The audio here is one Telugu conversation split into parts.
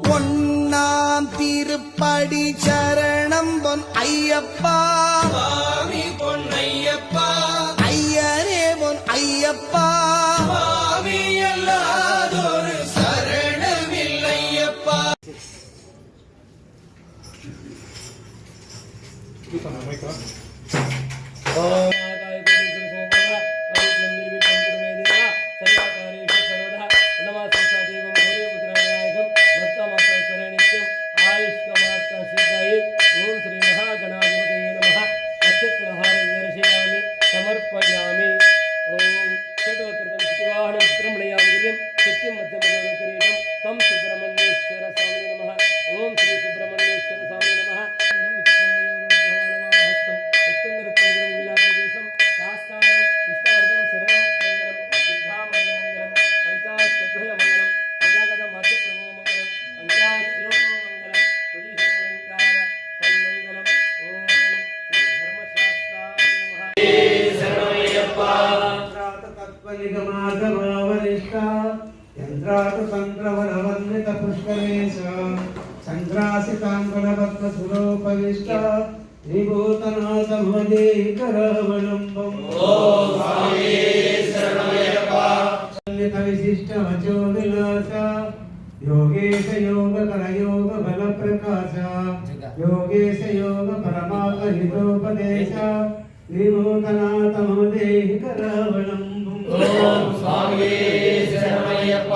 பொன்னாம் திருப்படி சரணம் பொன் ஐயப்பா சுவாமி பொன்னையப்பா ஐயரே பொன் ஐயப்பா சுவாமி அல்லாதொரு சரணமில்லையப்பா. సమర్పయామి. ఓం షట్వకృతం శివాహనం చిత్రమణయామృతం సత్యం మధ్యమకిరీటం తం సుబ్రహ్మణ్యేశ్వర స్వామి నమః. ఓం శ్రీ సుబ్రహ్మణ్యేశ్వర స్వామి నమః. హస్తం ఉత్తుంగరత్నం విలాపదేశం శాస్త్రారం విష్ణువర్ధనం శరణం మంగళం సిద్ధామంగళం మంగళం పంచాశద్వయ మంగళం ప్రజాగత మధ్యప్రభో మంగళం పంచాశిరో మంగళం సుధీశ్వరంకార సన్మంగళం. ఓం శ్రీ ధర్మశాస్త్రాయ నమః. యంత్రాత తంత్రవరవందిత పుష్కరేశ సంగ్రాసితాంకులపద్మసురోపవిష్ట శ్రీభూతనాథ మహదేకరావలంబం. ఓం స్వామి శరణమయ్యప్ప. విశిష్ట వచో విలాస యోగేశ యోగ కరయోగ బల ప్రకాశ యోగేశ యోగ పరమాత్మ హితోపదేశ శ్రీభూతనాథ మహదేకరావలంబం. ఓం స్వామి శరణమయ్యప్ప.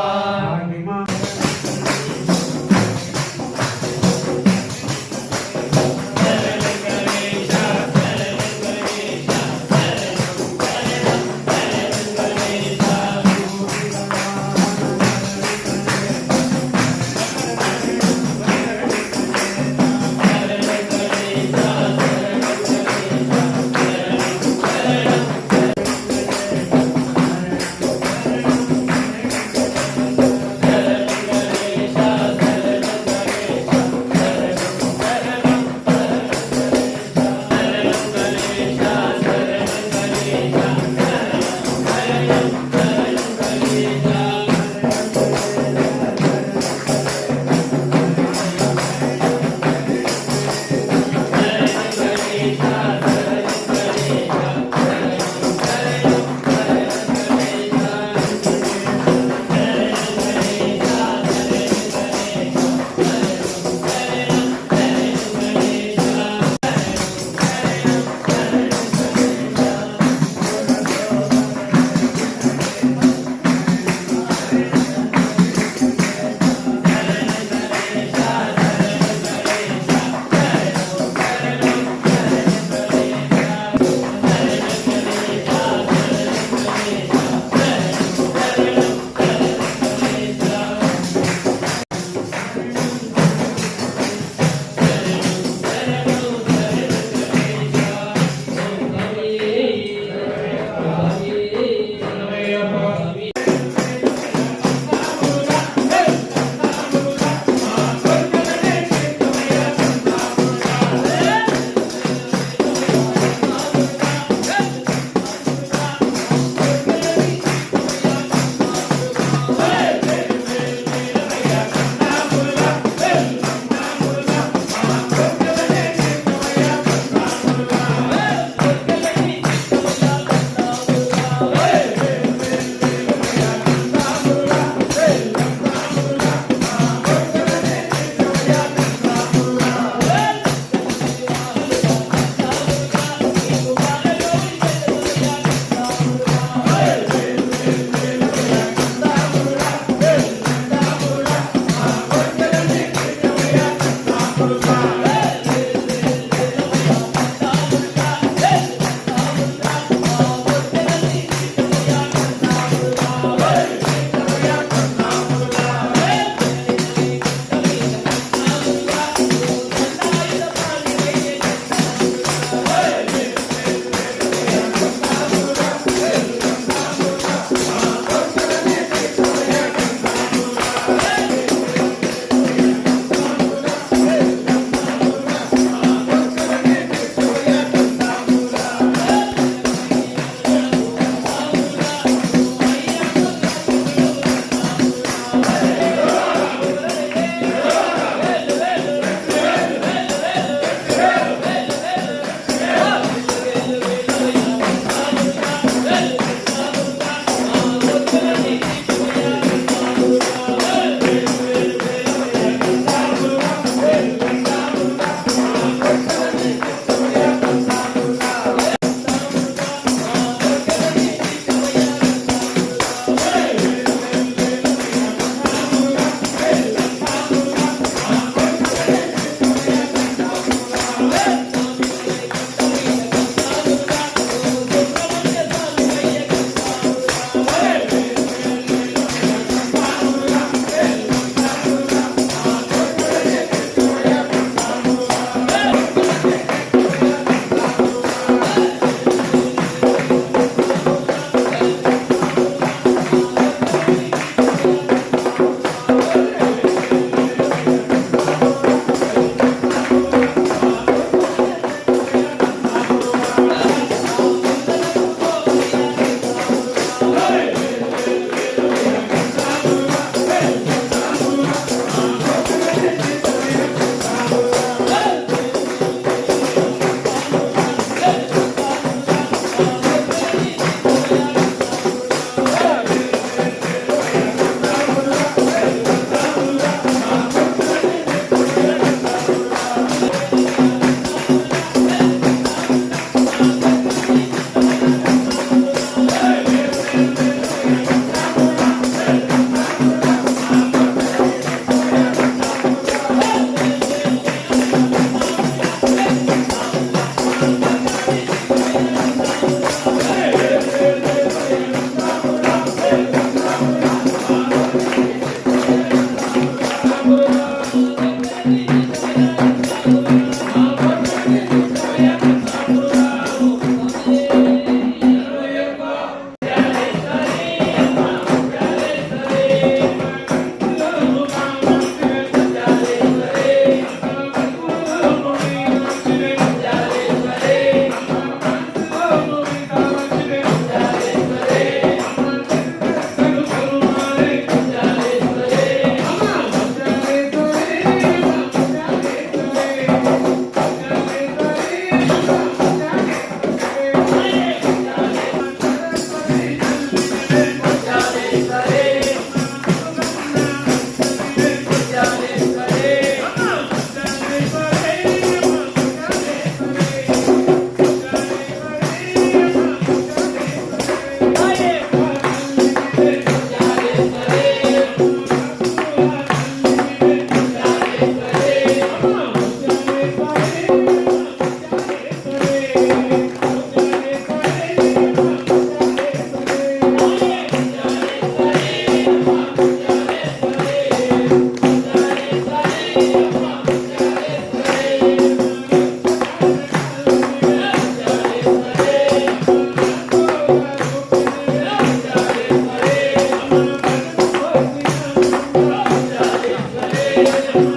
Hare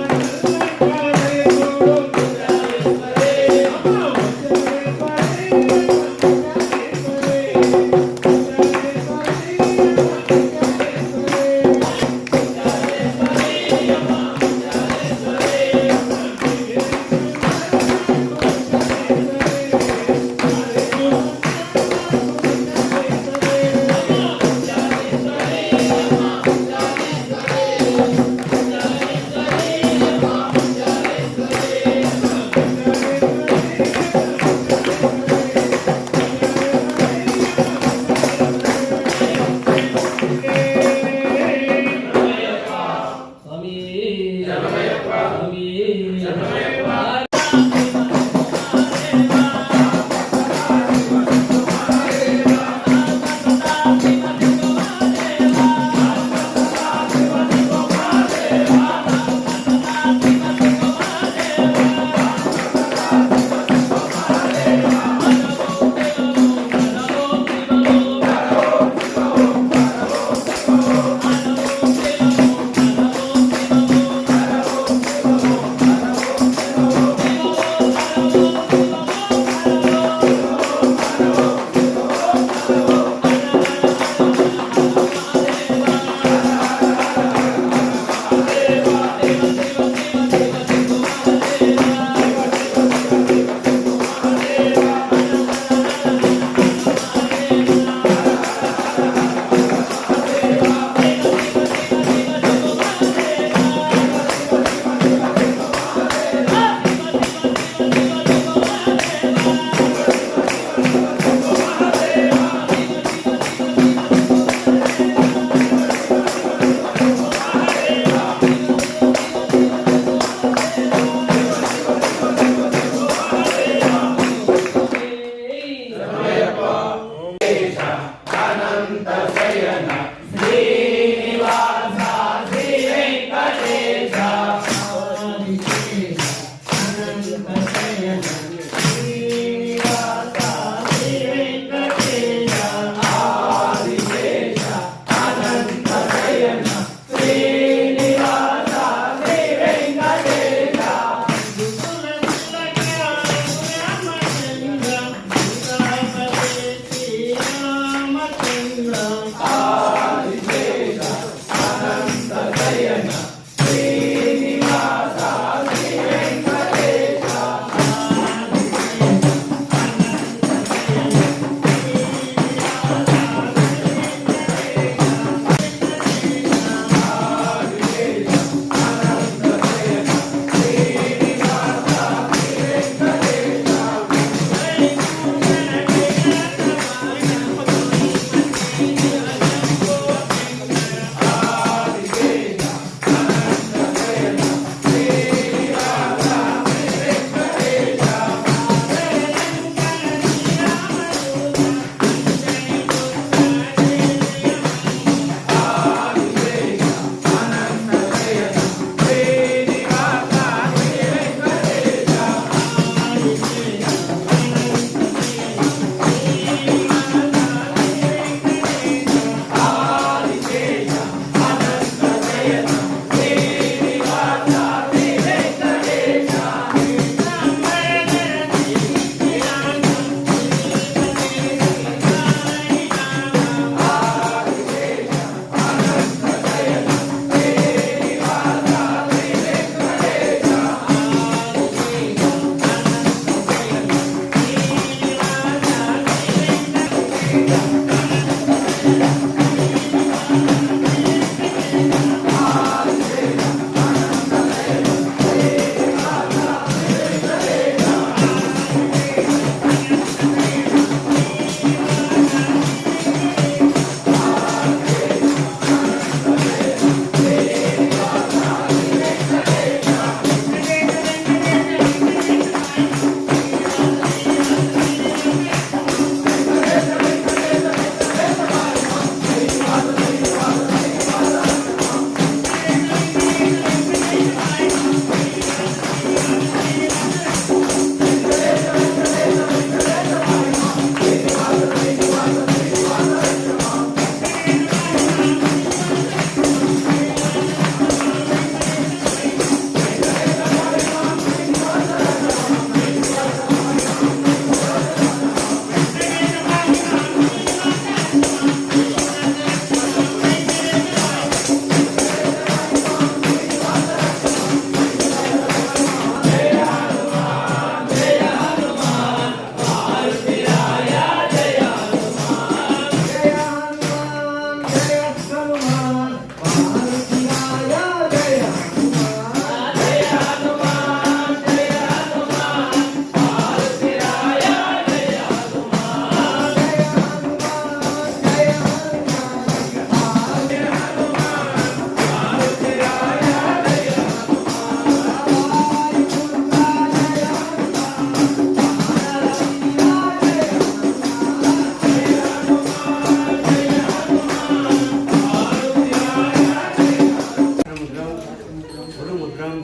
गुरुमुद्रां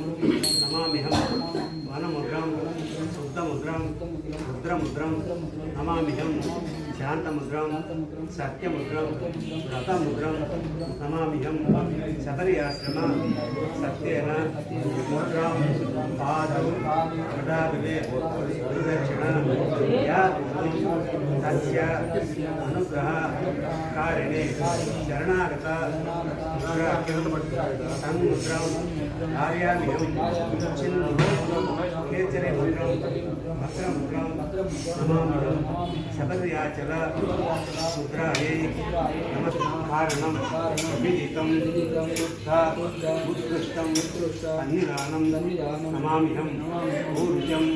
नमाम्यहं वनमुद्रां शुद्धमुद्रां रुद्रमुद्रां नमाम्यहं शान्तमुद्रां सत्यमुद्रां व्रतमुद्रां नमाम्यहं शबर्याश्रम सत्येन मुद्रां पादौ गदाभिवे गुरुदक्षिणा या तस्य अनुग्रह कारिणे शरणागत तन्मुद्रां धारयाम्यहं चिन्नु केचरे मुद्रां भद्रमुद्रां नमाम्यहं शबर्याचल मुद्रायै नमस्कारणं विदितं शुद्ध उत्कृष्टं सन्निधानं नमाम्यहं ऊर्जं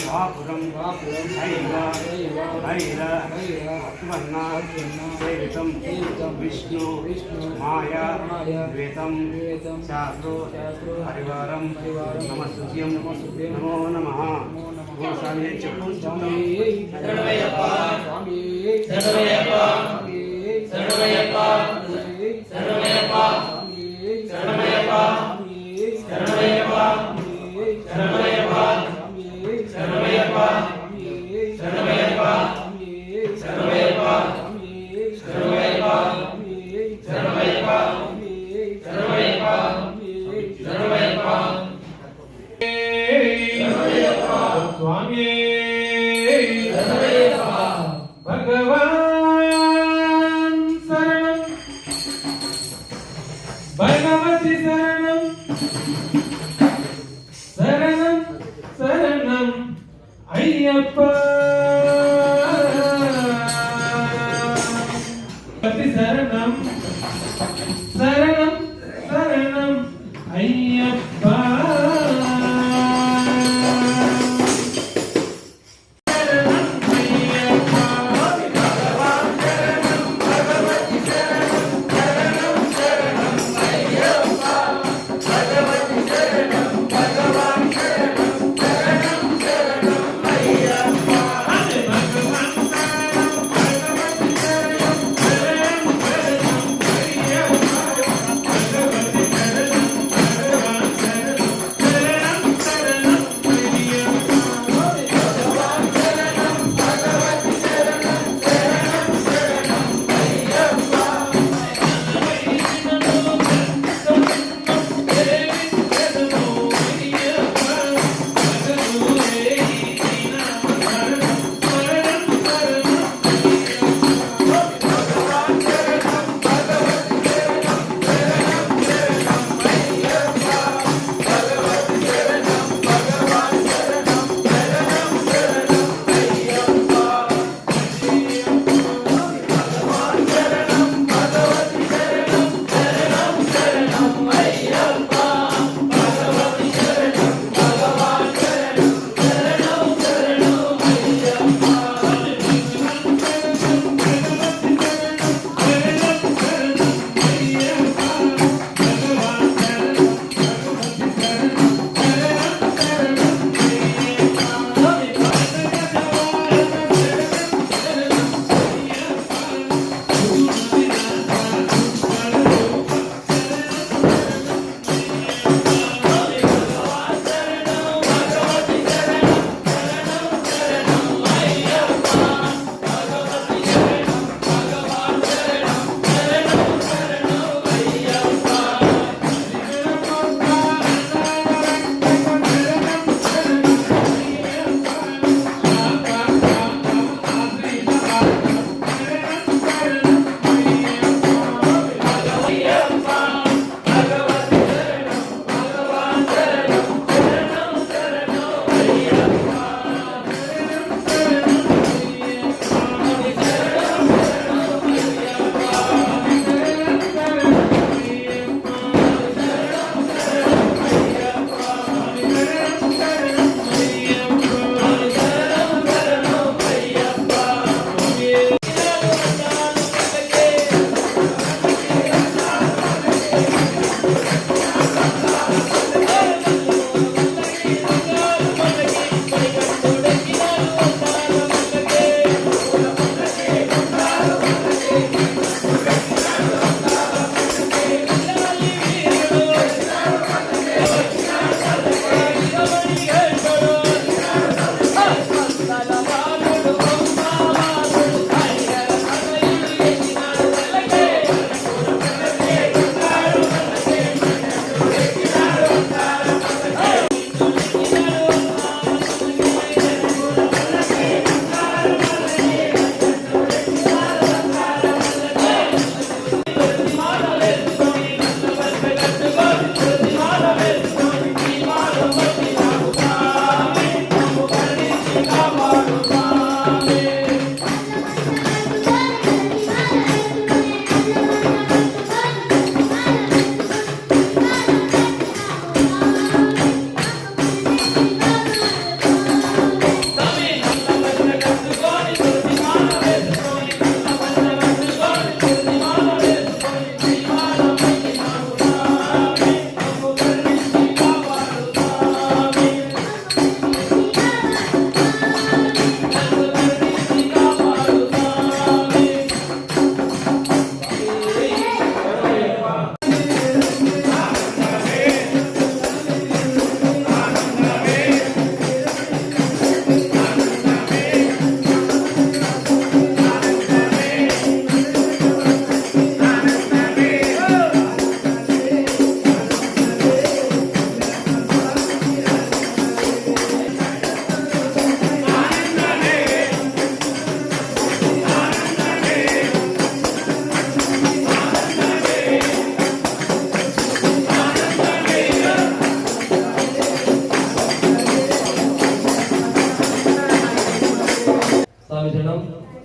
वापुरं शैव भैर अत्मन्ना सेवितं विष्णु माया द्वैतं शास्त्रो परिवारं नमस्तुभ्यं नमो नमः ఓం స్వామి చెప్పు శరణమయ్యప్ప శరణమయ్యప్ప శరణమయ్యప్ప శరణమయ్యప్ప శరణమయ్యప్ప శరణమయ్యప్ప శరణమయ్యప్ప శరణమయ్యప్ప శరణమయ్యప్ప శరణమయ్యప్ప శరణమయ్యప్ప శరణమయ్యప్ప శరణమయ్యప్ప శరణమయ్యప్ప स्वामी भगवान शरणं भगवती शरणं शरणं शरणं अय्यप्पा भगवती शरणं शरणं शरणं अय्यप्पा శరణమయ్యప్ప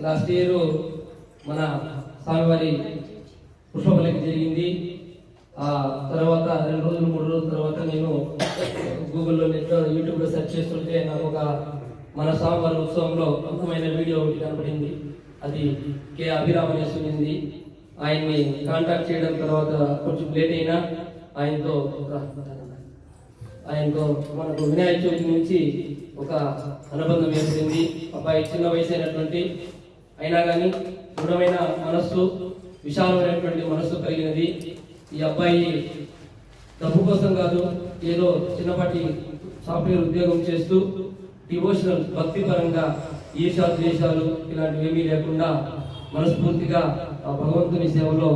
లాస్ట్ ఇయర్ మన స్వామివారి పుష్పబలికి జరిగింది. ఆ తర్వాత 2 రోజులు 3 రోజుల తర్వాత నేను గూగుల్లో నెట్లో యూట్యూబ్లో సెర్చ్ చేస్తుంటే నాకు ఒక మన స్వామివారి ఉత్సవంలో అందమైన వీడియో ఒకటి కనపడింది. అది కే అభిరామ్ అనేసి ఉంది. ఆయన్ని కాంటాక్ట్ చేయడం తర్వాత కొంచెం లేట్ అయినా ఆయనతో మనకు వినాయక చవితి నుంచి ఒక అనుబంధం ఏర్పడింది. అబ్బాయి చిన్న వయసు అయినటువంటి అయినా కానీ దృఢమైన మనస్సు, విశాలమైనటువంటి మనస్సు కలిగినది. ఈ అబ్బాయి డబ్బు కోసం కాదు, ఏదో చిన్నపాటి సాఫ్ట్వేర్ ఉద్యోగం చేస్తూ డివోషనల్ భక్తి పరంగా ఈర్షా ద్వేషాలు ఇలాంటివి ఏమీ లేకుండా మనస్ఫూర్తిగా ఆ భగవంతుని సేవలో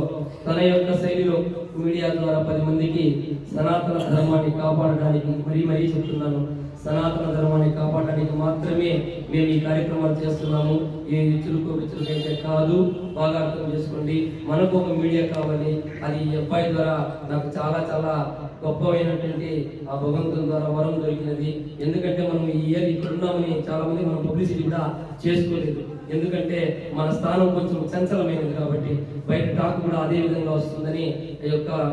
తన యొక్క శైలిలో మీడియా ద్వారా 10 మందికి సనాతన ధర్మాన్ని కాపాడడానికి మరీ చెప్తున్నాను, సనాతన ధర్మాన్ని కాపాడడానికి మాత్రమే మేము ఈ కార్యక్రమాలు చేస్తున్నాము. ఏ విచ్చులకైతే కాదు. బాగా అర్థం చేసుకోండి. మనకు ఒక మీడియా కావాలి. అది ఈ అబ్బాయి ద్వారా నాకు చాలా గొప్పమైనటువంటి ఆ భగవంతుని ద్వారా వరం దొరికినది. ఎందుకంటే మనం ఈ ఇయర్ ఇక్కడ ఉన్నామని చాలా మంది మనం పబ్లిసిటీ కూడా చేసుకోలేదు. ఎందుకంటే మన స్థానం కొంచెం చంచలమైనది కాబట్టి బయట టాక్ కూడా అదే విధంగా వస్తుందని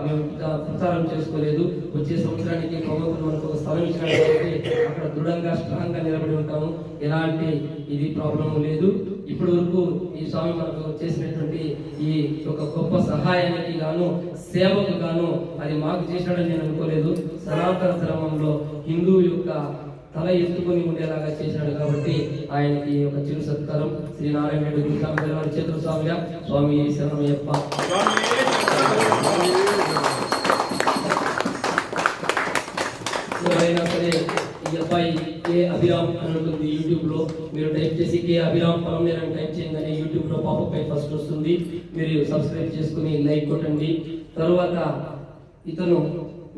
మేము ప్రచారం చేసుకోలేదు. వచ్చే సంవత్సరానికి భగవంతుడు మనకు ఒక స్థలం ఇచ్చినాడు కాబట్టి అక్కడ దృఢంగా స్ట్రాంగ్ గా నిలబడి ఉంటాము. ఎలాంటి ఇది ప్రాబ్లం లేదు. ఇప్పటి వరకు ఈ స్వామి మనకు చేసినటువంటి ఈ ఒక గొప్ప సహాయానికి గాను, సేవకు గాను అది మాకు చేసినాడని నేను అనుకోలేదు. సనాతన ధర్మంలో హిందువు యొక్క తల ఎత్తుకొని ఉండేలాగా చేసినాడు కాబట్టి ఆయనకి ఒక చిరు సత్కారం. శ్రీ నారాయణ చేతుల స్వామిగా స్వామి శరణమయ్యప్ప. ఎవరైనా సరే ఈ అబ్బాయి కే అభిరామ్ అని ఉంటుంది యూట్యూబ్ లో, మీరు టైప్ చేసి కే అభిరామ్ పరమేర్ అని టైప్ చేయగానే యూట్యూబ్ లో పాపప్ పై ఫస్ట్ వస్తుంది. మీరు సబ్స్క్రైబ్ చేసుకుని లైక్ కొట్టండి. తర్వాత ఇతను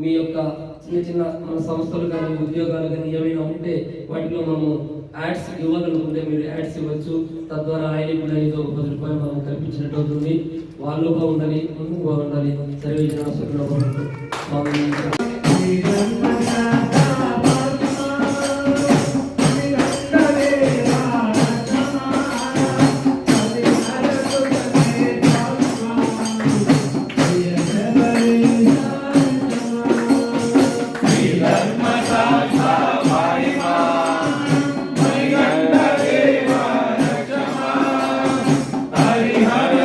మీ యొక్క చిన్న మన సంస్థలు కానీ ఉద్యోగాలు కానీ ఏమైనా ఉంటే వాటిలో మనము యాడ్స్ ఇవ్వాలనుకుంటే మీరు యాడ్స్ ఇవ్వచ్చు. తద్వారా ఆయన కూడా ఏదో 10 రూపాయలు మనం కల్పించినట్టు అవుతుంది. వాళ్ళు బాగుండాలి, ముందు బాగుండాలి. సర్వే జన సుఖినో భవంతు. Hare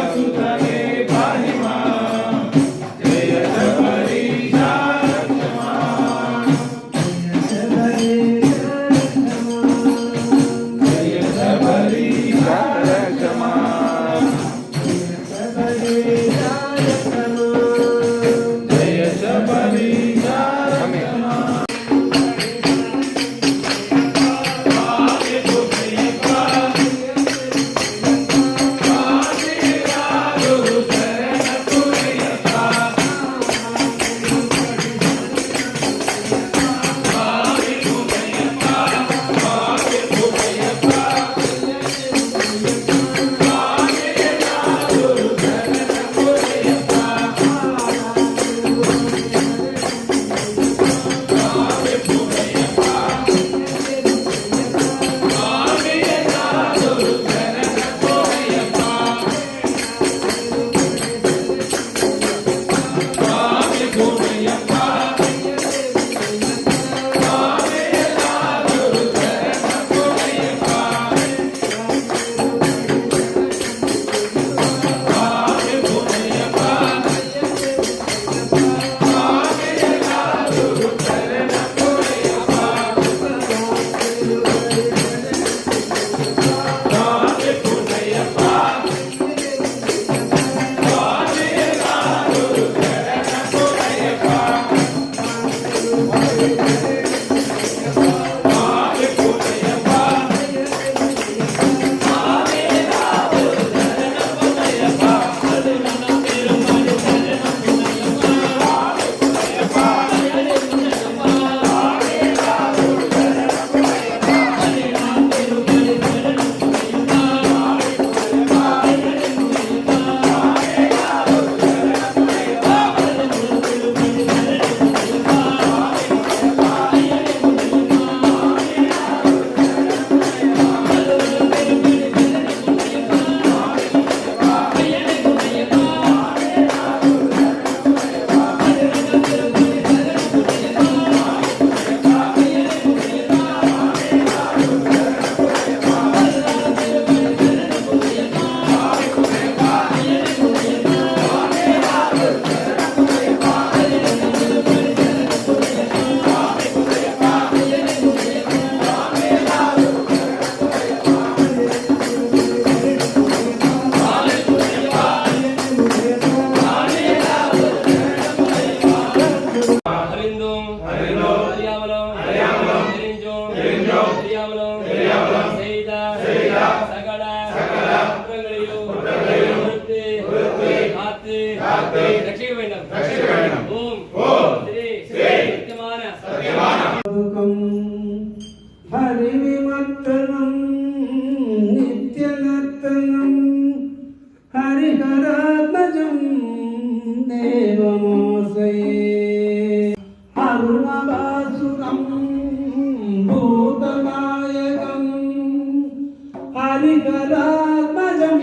హరిహరాత్మజం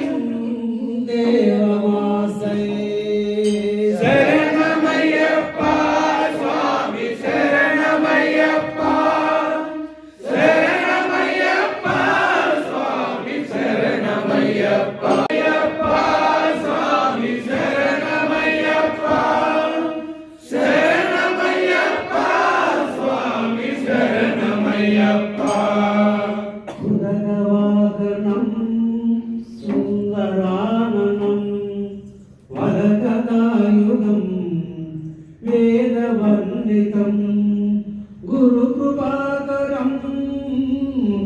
దేవమాశ్రయే శరణమయ్యప్ప స్వామి శరణమయ్యప్ప శరణమయ్యప్ప స్వామి శరణమయ్యప్ప స్వామి శరణమయ్యప్ప శరణమయ్యప్ప స్వామి శరణమయ్యప్ప పురగవాహనం సుందరాననం వరదదాయుధం వేదవర్ణితం గురుకృపాకరం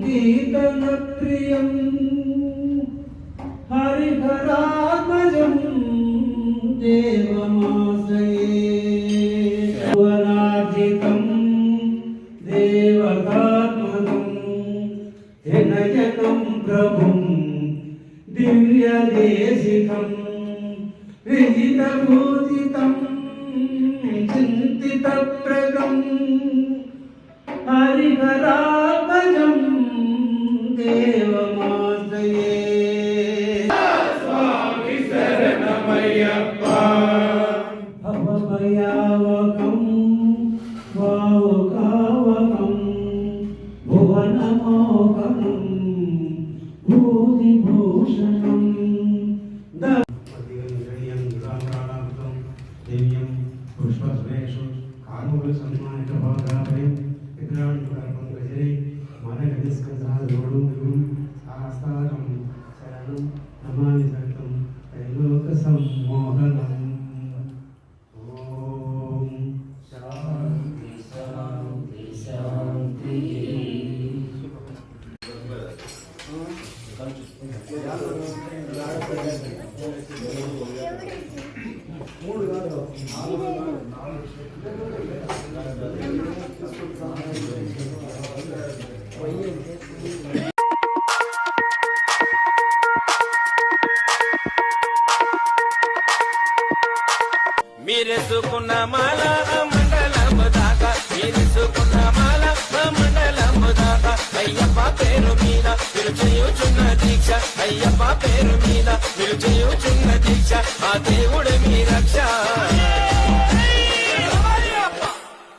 కీర్తనప్రియం హరిహరాత్మజం దేవమాశ్రయే శివనాజితం దేవతాత్మకం హినయనం ప్రభుం దివ్యదేశికం విజితభూజితం చింతితప్రదం హరిహరాత్మజం దేవమాశ్రయే స్వామి శరణమయ్యప్ప భవభయావకం భావుకావకం భువనమోహనం భూతిభూషణం దేవ్యం పుష్పస్వేషు కార్ములు సన్మానిత భవదాభయం విగ్రహాన్ని గజరే మనగదిస్కంధాదోడు శాస్త్రం శరణం నమామి సహితం త్రైలోక సమ్మోహనం ఓం శాంతి శాంతి శాంతి మీరేసుకున్న మాల మండలము దాకా మీరేసుకున్న మాల మండలము దాకా అయ్యప్ప పేరు మీద మీరు చేయుచున్న దీక్ష అయ్యప్ప పేరు మీద మీరు చేయుచున్న దీక్ష ఆ దేవుడు మీ రక్ష